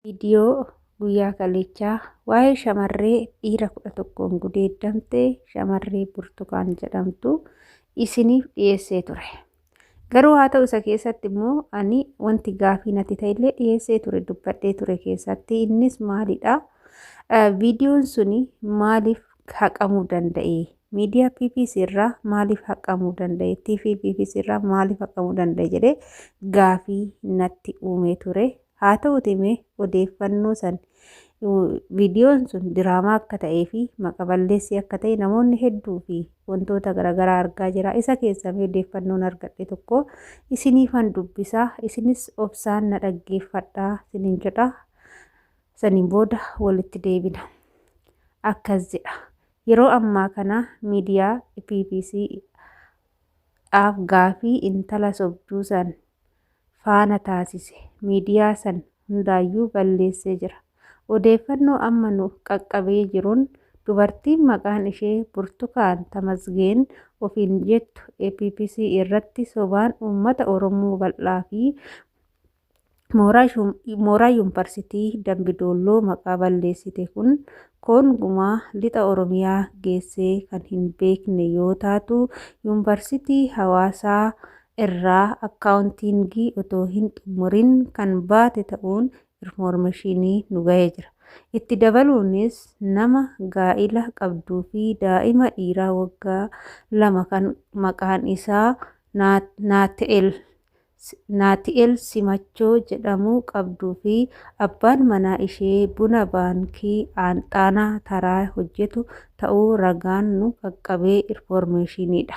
Viidiyoo guyyaa kaleechaa waa'ee shamarree dhiira 11 gudeeddamte shamarree Burtukaan jedhamtu isiniif dhiyeessee ture. Garuu haa ta'u isa keessatti immoo ani wanti gaafii natti ta'ellee dhiyeessee ture dubbadhee ture keessatti innis maalidha? Viidiyoon suni maaliif haqamuu danda'e? Miidiyaa PPC irraa maaliif haqamuu danda'e? TV PPC irraa maaliif haqamuu danda'e jedhee gaafii natti uumee ture. Haa ta'uutii mee odeeffannoo san viidiyoon sun diraamaa akka ta'ee fi maqaballeessii akka ta'e namoonni hedduu fi wantoota garaagaraa argaa jira. Isa keessaa odeeffannoon argadhe tokko isiniifan dubbisaa, isinis obsaan na dhaggeeffadhaa isiniin jedha. Saniin booda walitti deebina. Akkas jedha. Yeroo ammaa kana miidiyaa PPC dhaaf gaafii intala sobduu san faana taasise miidiyaa san hundaayyuu balleessee jira. Odeeffannoo amma nu qaqqabee jiruun dubartiin maqaan ishee Burtukaan Tamasgeen ofiin jettu PPC irratti sobaan uummata Oromoo bal'aa fi mooraa yuunivarsiitii Dambidolloo maqaa balleessite kun gumaa lixa Oromiyaa geessee kan hin beekne yoo taatu yuunivarsiitii Hawaasaa irraa akkaawuntiingii otoo hin xumurin kan baate ta'uun informeeshinii nu ga'ee jira. Itti dabaluunis nama gaa'ila qabduu fi daa'ima dhiiraa waggaa 2 kan maqaan isaa Naati'el Simachoo jedhamu qabduu fi abbaan manaa ishee buna baankii Aanxaanaa Taraa hojjetu ta'uu ragaan nu qaqqabee informeeshiniidha.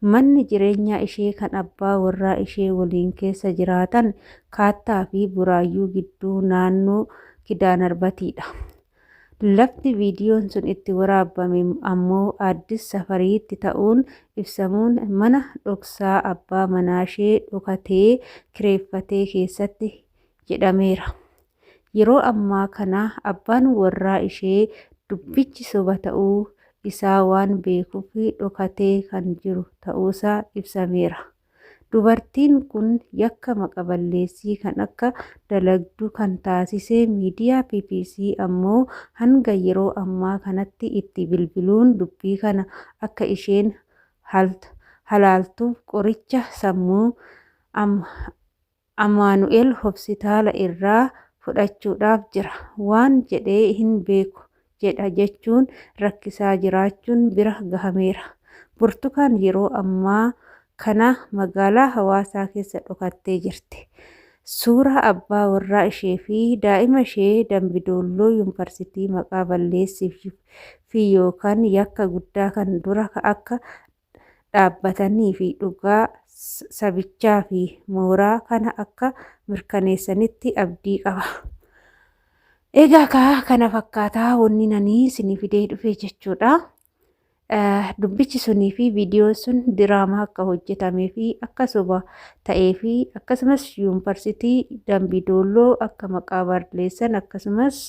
Manni jireenyaa ishee kan abbaa warraa ishee waliin keessa jiraatan Kaattaa fi Buraayyuu gidduu naannoo Kidaanarbatiidha. Lafti viidiyoon sun itti waraabame ammoo Addis Safariitti ta'uun ibsamuun mana dhoksaa abbaa manaa ishee dhokatee kireeffatee keessatti jedhameera. Yeroo ammaa kana abbaan warraa ishee dubbichi soba ta'uu isaa waan beekuuf dhokatee kan jiru ta'uusaa ibsameera. Dubartiin kun yakka maqaballeessii kan akka dalagdu kan taasise miidiyaa PPC ammoo hanga yeroo ammaa kanatti itti bilbiluun dubbii kana akka isheen halaaltuuf qoricha sammuu Amaanu'el hospitaala irraa fudhachuudhaaf jira waan jedhee hin beeku jedha jechuun rakkisaa jiraachuun bira gahameera. Burtukaan yeroo ammaa kana magaalaa Hawaasaa keessa dhokattee jirti. Suuraa abbaa warraa ishee fi daa'ima ishee Dambidolloo yuunivarsiitii maqaa balleessiif fi yookaan yakka guddaa kan dura akka dhaabbatanii fi dhugaa sabichaa fi mooraa kana akka mirkaneessanitti abdii qaba. Egaa kana fakkaataa wanni nanii isinii fidee dhufe jechuudha. Dubbichi sunii fi viidiyoon sun diraamaa akka hojjetamee fi akka soba ta'ee fi akkasumas yuunivarsiitii Dambidolloo akka maqaa balleessan akkasumas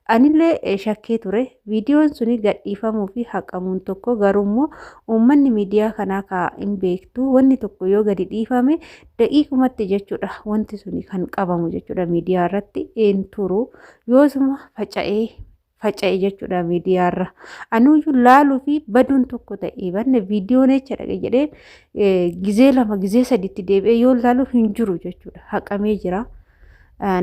anillee shakkee ture. Viidiyoon suni gadhiifamuu fi haqamuun tokko garuummoo uummanni miidiyaa kanaa hin beektu. Wanni tokko yoo gadi dhiifame daqiiqumatti jechuudha wanti suni kan qabamu jechuudha miidiyaa irratti een turu yoosuma faca'ee jechuudha miidiyaa irra. Anuyyuu laaluu fi baduun tokko ta'ee banne viidiyoon echa dhaqe jedhee gizee 2 gizee 3tti deebi'ee yoo laalu hin jiru jechuudha. Haqamee jira.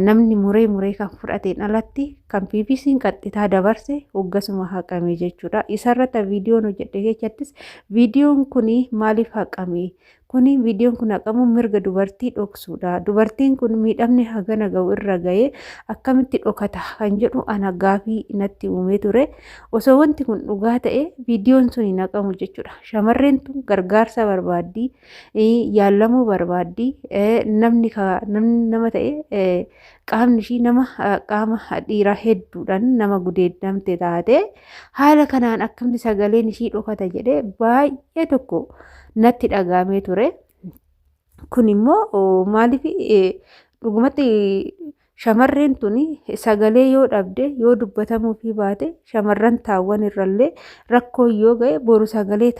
Namni muree kan fudhateen alatti kan PPC'n qaxxitaa dabarse hoggasuma haqame jechuudha. Isarratti viidiyoon hojjedhe keessattis viidiyoon kuni maaliif haqame? Viidiyoon kun haqamuun mirga dubartii dhoksuudha. Dubartiin kun miidhamni hagana ga'u irra ga'ee akkamitti dhokata kan jedhu ana gaafii natti uumee ture. Osoo wanti kun dhugaa ta'e viidiyoon sun hin haqamu jechuudha. Shamarreen tun gargaarsa barbaaddi, yaalamuu barbaaddi, nama ta'e qaamni ishii nama qaama dhiiraa hedduudhaan nama gudeeddamte taate haala kanaan akkamitti sagaleen ishii dhokata jedhee baay'ee tokko natti dhagaamee ture. Kun immoo maaliif dhugumatti shamarreen tuni sagalee yoo dhabde yoo dubbatamuu fi baate shamarran taawwan irrallee rakkoo yoo ga'e boru sagalee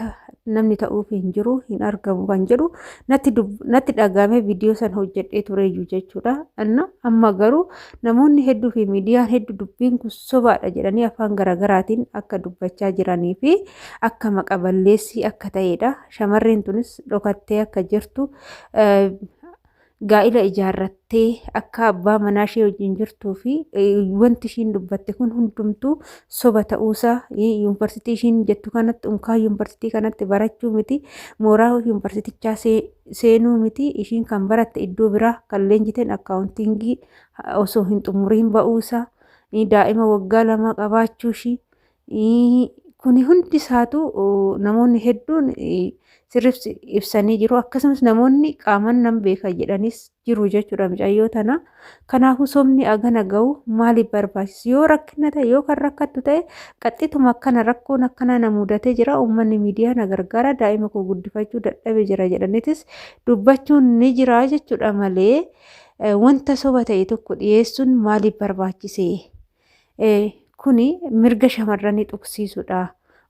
namni ta'uuf hin jiru hin argamu kan jedhu natti dhagahame viidiyoo san hojjedhee tureyyuu jechuudha. Amma garuu namoonni hedduu fi miidiyaan hedduu dubbiin kun sobaadha jedhanii afaan garaagaraatiin akka dubbachaa jiranii fi akka maqaballeessii akka ta'edha. Shamarreen tunis dhokattee akka jirtu gaa'ila ijaarrattee akka abbaa manaa ishee wajjin jirtuu fi wanti ishiin dubbatte kun hundumtuu soba ta'uusaa yuunivarsiitii ishiin jettu kanatti unkaa yuunivarsiitii kanatti barachuu miti mooraa yuunivarsiitichaa seenuu miti ishiin kan baratte iddoo biraa kan leenjiteen akkaawuntiingii osoo hin xumuriin ba'uusaa daa'ima waggaa 2 qabaachuu ishii kuni hundi isaatu namoonni hedduun sirriitti ibsanii jiru. Akkasumas namoonni qaaman nan beeka jedhanis jiru jechuudha mucayyoo tana. Kanaafuu sobni agana ga'u maaliif barbaachisa? Yoo rakkina ta'e yoo kan rakkattu ta'e qaxxituma akkana rakkoon akkana na mudatee jira uummanni miidiyaa na gargaara daa'ima koo guddifachuu dadhabe jira jedhanitis dubbachuun ni jira jechuudha malee wanta soba ta'e tokko dhiyeessuun maaliif barbaachise? Kuni mirga shamarranii tuqsiisuudha.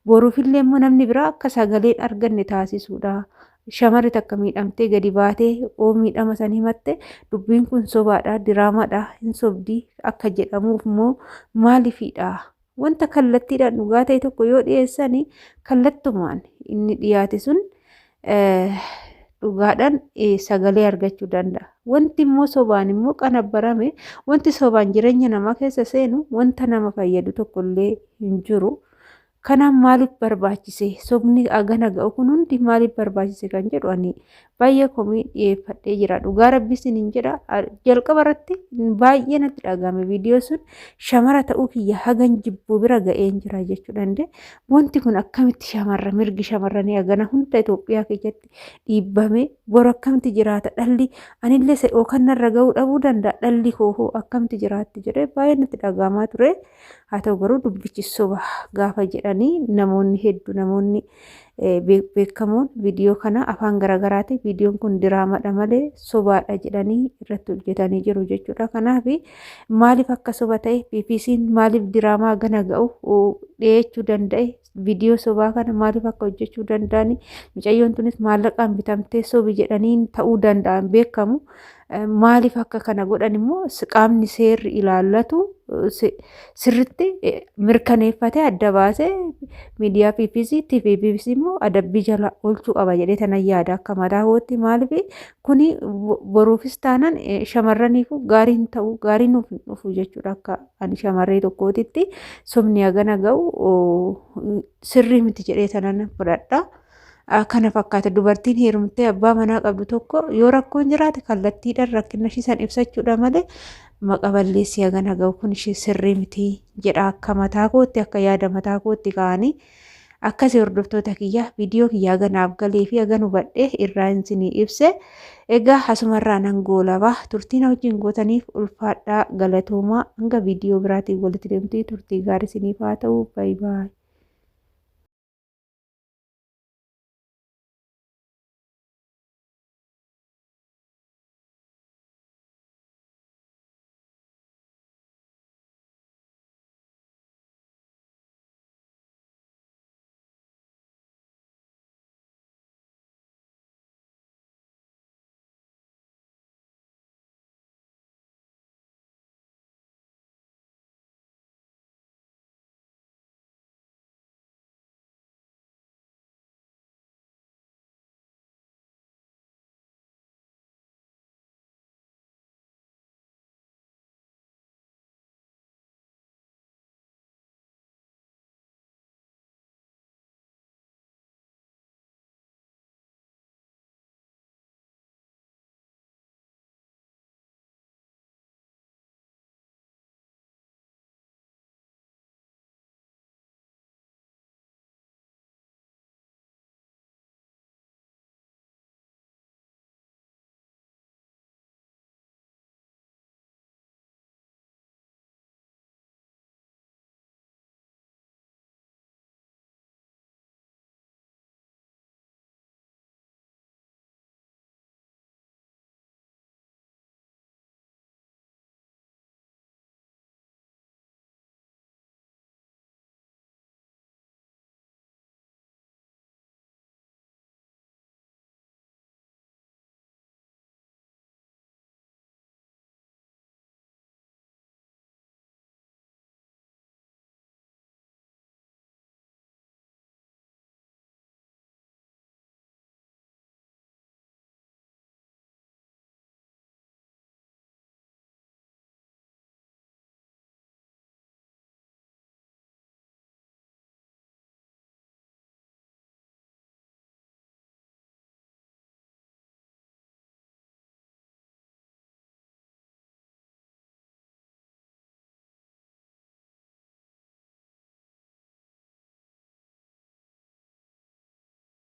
Boruufillee immoo namni biraa akka sagaleen arganne taasisuudha. Shamarri takka miidhamtee gadi baatee miidhama san himatte dubbiin kun sobaadha, diraamaadha, hin sobdii akka jedhamuuf immoo maaliifidha? Wanta kallattiidhaan dhugaa ta'e tokko yoo dhiyeessanii kallattumaan inni dhiyaate sun dhugaadhaan sagalee argachuu danda'a. Wanti immoo sobaan immoo qanabbarame wanti sobaan jireenya namaa keessa seenu wanta nama fayyadu tokkollee hin jiru. Kanaan maaliif barbaachise? Sobni agana ga'u kun hundi maaliif barbaachise kan jedhu ani baay'ee komii dhiyeeffadhee jira. Dhugaa rabbisin hin jedha. Jalqaba irratti baay'ee natti dhagahame viidiyoo sun shamara ta'uu kiyya hagan jibbuu bira ga'een jira jechuudha. Wanti kun akkamitti shamarra mirgi shamarranii agana hunda Itoophiyaa keessatti dhiibbame boru akkamitti jiraata dhalli anillee sedhoo kanarra ga'uu dhabuu danda'a dhalli koo akkamitti jiraatti jedhee baay'ee natti dhagahamaa ture. Haa ta'u garuu dubbichi soba gaafa jedhanii namoonni hedduu namoonni beekamoon viidiyoo kana afaan garaagaraatiin viidiyoon kun diraamaadha malee sobaadha jedhanii irratti hojjetanii jiru jechuudha. Kanaaf maaliif akka soba ta'e BBC'n maaliif diraamaa gana ga'u dhiyeechuu danda'e viidiyoo sobaa kana maaliif akka hojjechuu danda'ani mucayyoon tunis maallaqaan bitamtee sobi jedhaniin ta'uu danda'an beekamu. Maaliif akka kana godhan immoo qaamni seerri ilaallatu sirritti mirkaneeffatee adda baasee miidiyaa BBC TV BBC immoo adabbii jala oolchuu qaba jedhee tanan yaada akka mataa kootti. Maaliif kuni boruufis taanaan shamarraniif gaariin ta'u gaarii nuuf hin dhufu jechuudha. Akka ani shamarree tokkootitti sobni agana ga'u sirrii miti jedhee tanan fudhadha. Kana fakkaata dubartiin heerumtee abbaa manaa qabdu tokko yoo rakkoon jiraate kallattiidhaan rakkina ishii san ibsachuudha malee maqaballeessii agana ga'u kun ishee sirrii miti jedha akka mataa kootti akka yaada mataa kootti ka'anii akkasii hordoftoota kiyya viidiyoo kiyyaa ganaaf galee fi agan hubadhee irraa isinii ibse. Egaa asumarraa nan goolaba turtiin wajjin gootaniif ulfaadhaa galatoomaa hanga viidiyoo biraatiin walitti deemtee turtii gaarii isiniif haa ta'u. Baay'ee.